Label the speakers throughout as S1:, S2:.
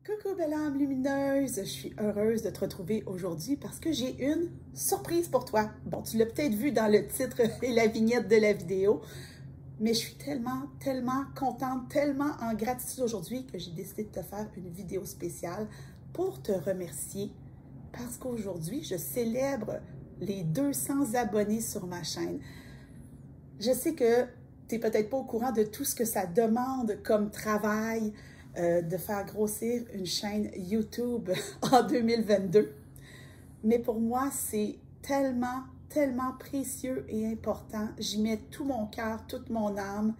S1: Coucou belle âme lumineuse, je suis heureuse de te retrouver aujourd'hui parce que j'ai une surprise pour toi. Bon, tu l'as peut-être vu dans le titre et la vignette de la vidéo, mais je suis tellement contente, tellement en gratitude aujourd'hui que j'ai décidé de te faire une vidéo spéciale pour te remercier parce qu'aujourd'hui, je célèbre les 200 abonnés sur ma chaîne. Je sais que tu n'es peut-être pas au courant de tout ce que ça demande comme travail, de faire grossir une chaîne YouTube en 2022. Mais pour moi, c'est tellement précieux et important. J'y mets tout mon cœur, toute mon âme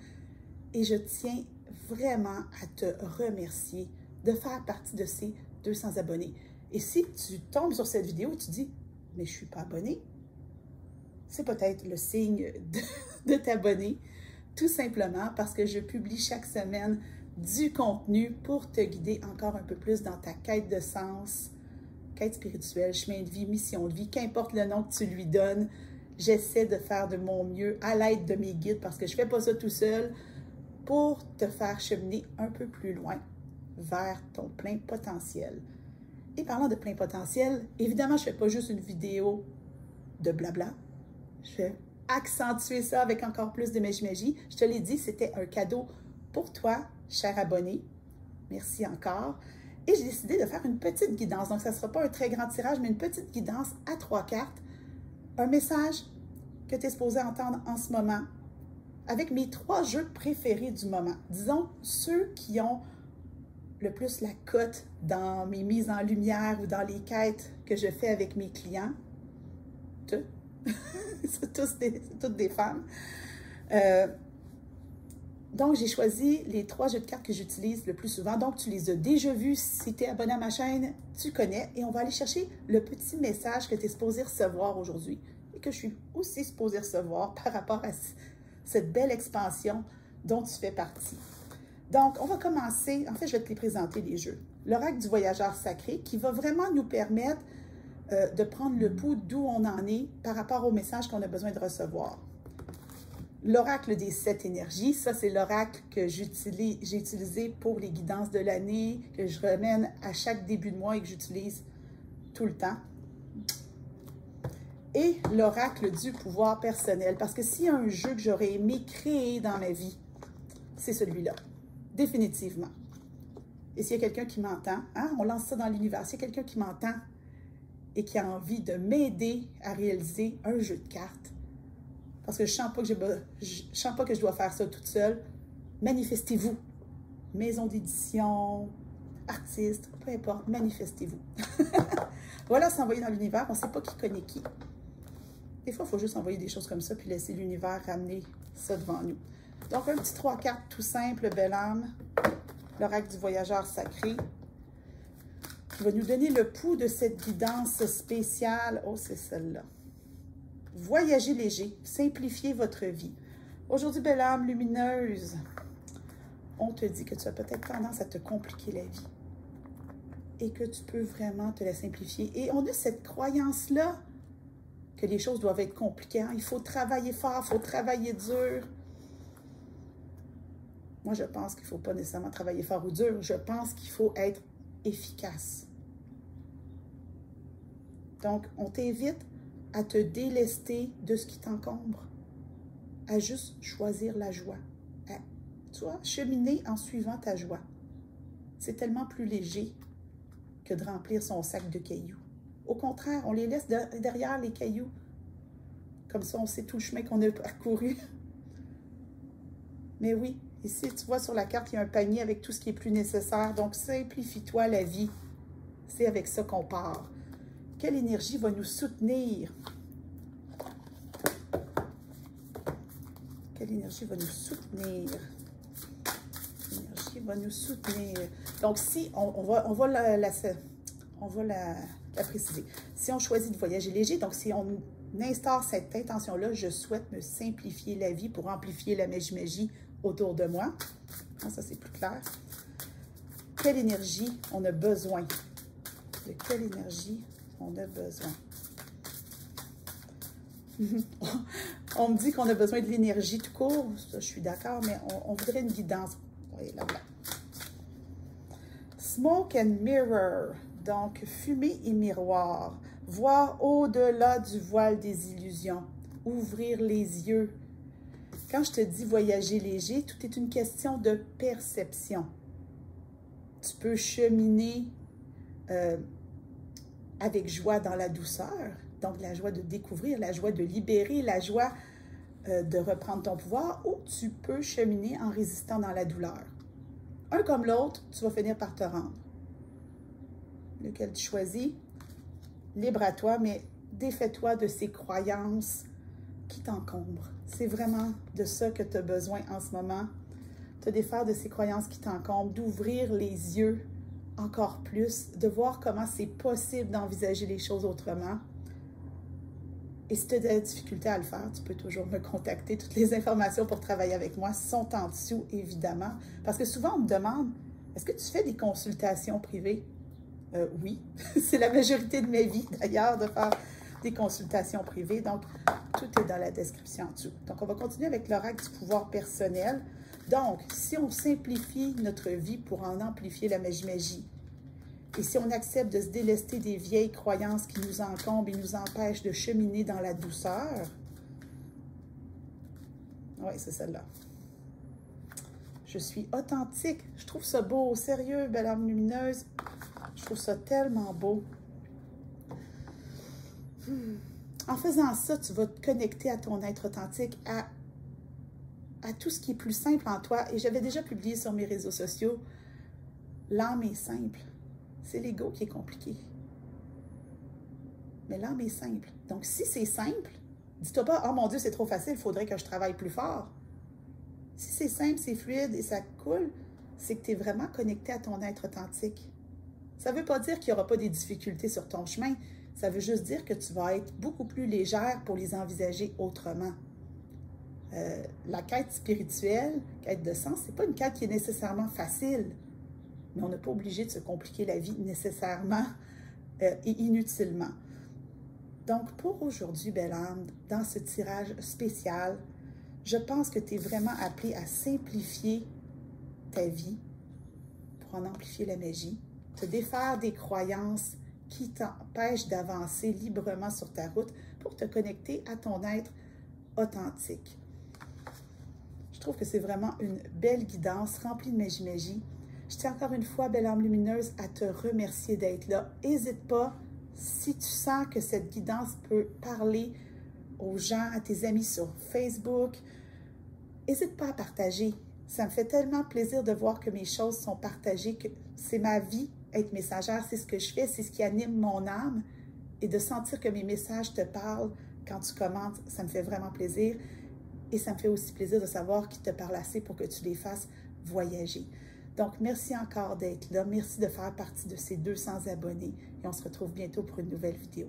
S1: et je tiens vraiment à te remercier de faire partie de ces 200 abonnés. Et si tu tombes sur cette vidéo et tu dis « mais je ne suis pas abonné », c'est peut-être le signe de t'abonner, tout simplement parce que je publie chaque semaine du contenu pour te guider encore un peu plus dans ta quête de sens, quête spirituelle, chemin de vie, mission de vie, qu'importe le nom que tu lui donnes. J'essaie de faire de mon mieux à l'aide de mes guides parce que je ne fais pas ça tout seul pour te faire cheminer un peu plus loin vers ton plein potentiel. Et parlant de plein potentiel, évidemment, je ne fais pas juste une vidéo de blabla. Je vais accentuer ça avec encore plus de magie. Je te l'ai dit, c'était un cadeau pour toi, cher abonné. Merci encore. Et j'ai décidé de faire une petite guidance. Donc, ça ne sera pas un très grand tirage, mais une petite guidance à 3 cartes. Un message que tu es supposé entendre en ce moment avec mes 3 jeux préférés du moment. Disons, ceux qui ont le plus la cote dans mes mises en lumière ou dans les quêtes que je fais avec mes clients. C'est toutes des femmes. Donc, j'ai choisi les 3 jeux de cartes que j'utilise le plus souvent. Donc, tu les as déjà vus. Si tu es abonné à ma chaîne, tu connais. Et on va aller chercher le petit message que tu es supposé recevoir aujourd'hui et que je suis aussi supposée recevoir par rapport à cette belle expansion dont tu fais partie. Donc, on va commencer. En fait, je vais te les présenter, les jeux. L'oracle du voyageur sacré qui va vraiment nous permettre de prendre le pouls d'où on en est par rapport au message qu'on a besoin de recevoir. L'oracle des 7 énergies, ça c'est l'oracle que j'ai utilisé pour les guidances de l'année, que je remène à chaque début de mois et que j'utilise tout le temps. Et l'oracle du pouvoir personnel, parce que s'il y a un jeu que j'aurais aimé créer dans ma vie, c'est celui-là, définitivement. Et s'il y a quelqu'un qui m'entend, hein, on lance ça dans l'univers, s'il y a quelqu'un qui m'entend et qui a envie de m'aider à réaliser un jeu de cartes, parce que je ne sens pas que je dois faire ça toute seule, manifestez-vous. Maison d'édition, artiste, peu importe, manifestez-vous. Voilà, s'envoyer dans l'univers, on ne sait pas qui connaît qui. Des fois, il faut juste envoyer des choses comme ça, puis laisser l'univers ramener ça devant nous. Donc, un petit 3 cartes tout simple, belle âme. L'oracle du voyageur sacré, qui va nous donner le pouls de cette guidance spéciale. Oh, c'est celle-là. Voyagez léger, simplifiez votre vie. Aujourd'hui, belle âme lumineuse, on te dit que tu as peut-être tendance à te compliquer la vie et que tu peux vraiment te la simplifier. Et on a cette croyance-là que les choses doivent être compliquées. Hein? Il faut travailler fort, il faut travailler dur. Moi, je pense qu'il ne faut pas nécessairement travailler fort ou dur. Je pense qu'il faut être efficace. Donc, on t'invite à te délester de ce qui t'encombre, à juste choisir la joie, à, tu vois, cheminer en suivant ta joie. C'est tellement plus léger que de remplir son sac de cailloux. Au contraire, on les laisse derrière les cailloux. Comme ça, on sait tout le chemin qu'on a parcouru. Mais oui, ici, tu vois sur la carte, il y a un panier avec tout ce qui est plus nécessaire. Donc, simplifie-toi la vie. C'est avec ça qu'on part. Quelle énergie va nous soutenir? Quelle énergie va nous soutenir? L'énergie va nous soutenir. Donc, si on va la préciser. Si on choisit de voyager léger, donc si on instaure cette intention-là, je souhaite me simplifier la vie pour amplifier la magie autour de moi. Ah, ça, c'est plus clair. Quelle énergie on a besoin? De quelle énergie on a besoin? On me dit qu'on a besoin de l'énergie tout court. Ça, je suis d'accord, mais on voudrait une guidance. Oui, là. Smoke and mirror, donc fumée et miroir. Voir au-delà du voile des illusions. Ouvrir les yeux. Quand je te dis voyager léger, tout est une question de perception. Tu peux cheminer avec joie dans la douceur, donc la joie de découvrir, la joie de libérer, la joie de reprendre ton pouvoir, ou tu peux cheminer en résistant dans la douleur. Un comme l'autre, tu vas finir par te rendre. Lequel tu choisis, libre à toi, mais défais-toi de ces croyances qui t'encombrent. C'est vraiment de ça que tu as besoin en ce moment. Te défaire de ces croyances qui t'encombrent, d'ouvrir les yeux encore plus, de voir comment c'est possible d'envisager les choses autrement. Et si tu as des difficultés à le faire, tu peux toujours me contacter. Toutes les informations pour travailler avec moi sont en dessous, évidemment. Parce que souvent, on me demande, est-ce que tu fais des consultations privées? Oui, c'est la majorité de ma vie, d'ailleurs, de faire des consultations privées. Donc, tout est dans la description en dessous. Donc, on va continuer avec l'oracle du pouvoir personnel. Donc, si on simplifie notre vie pour en amplifier la magie, et si on accepte de se délester des vieilles croyances qui nous encombrent et nous empêchent de cheminer dans la douceur, oui, c'est celle-là. Je suis authentique. Je trouve ça beau, sérieux, belle âme lumineuse. Je trouve ça tellement beau. En faisant ça, tu vas te connecter à ton être authentique, à tout ce qui est plus simple en toi. Et j'avais déjà publié sur mes réseaux sociaux, l'âme est simple. C'est l'ego qui est compliqué. Mais l'âme est simple. Donc, si c'est simple, dis-toi pas, oh mon Dieu, c'est trop facile, il faudrait que je travaille plus fort. Si c'est simple, c'est fluide et ça coule, c'est que tu es vraiment connecté à ton être authentique. Ça ne veut pas dire qu'il n'y aura pas des difficultés sur ton chemin. Ça veut juste dire que tu vas être beaucoup plus légère pour les envisager autrement. La quête spirituelle, quête de sens, ce n'est pas une quête qui est nécessairement facile. Mais on n'est pas obligé de se compliquer la vie nécessairement et inutilement. Donc, pour aujourd'hui, belle âme, dans ce tirage spécial, je pense que tu es vraiment appelé à simplifier ta vie pour en amplifier la magie, te défaire des croyances qui t'empêchent d'avancer librement sur ta route pour te connecter à ton être authentique. Je trouve que c'est vraiment une belle guidance remplie de magie. Je tiens encore une fois, belle âme lumineuse, à te remercier d'être là. N'hésite pas, si tu sens que cette guidance peut parler aux gens, à tes amis sur Facebook, n'hésite pas à partager. Ça me fait tellement plaisir de voir que mes choses sont partagées, que c'est ma vie, être messagère, c'est ce que je fais, c'est ce qui anime mon âme. Et de sentir que mes messages te parlent quand tu commentes, ça me fait vraiment plaisir. Et ça me fait aussi plaisir de savoir qu'ils te parlent assez pour que tu les fasses voyager. Donc, merci encore d'être là. Merci de faire partie de ces 200 abonnés. Et on se retrouve bientôt pour une nouvelle vidéo.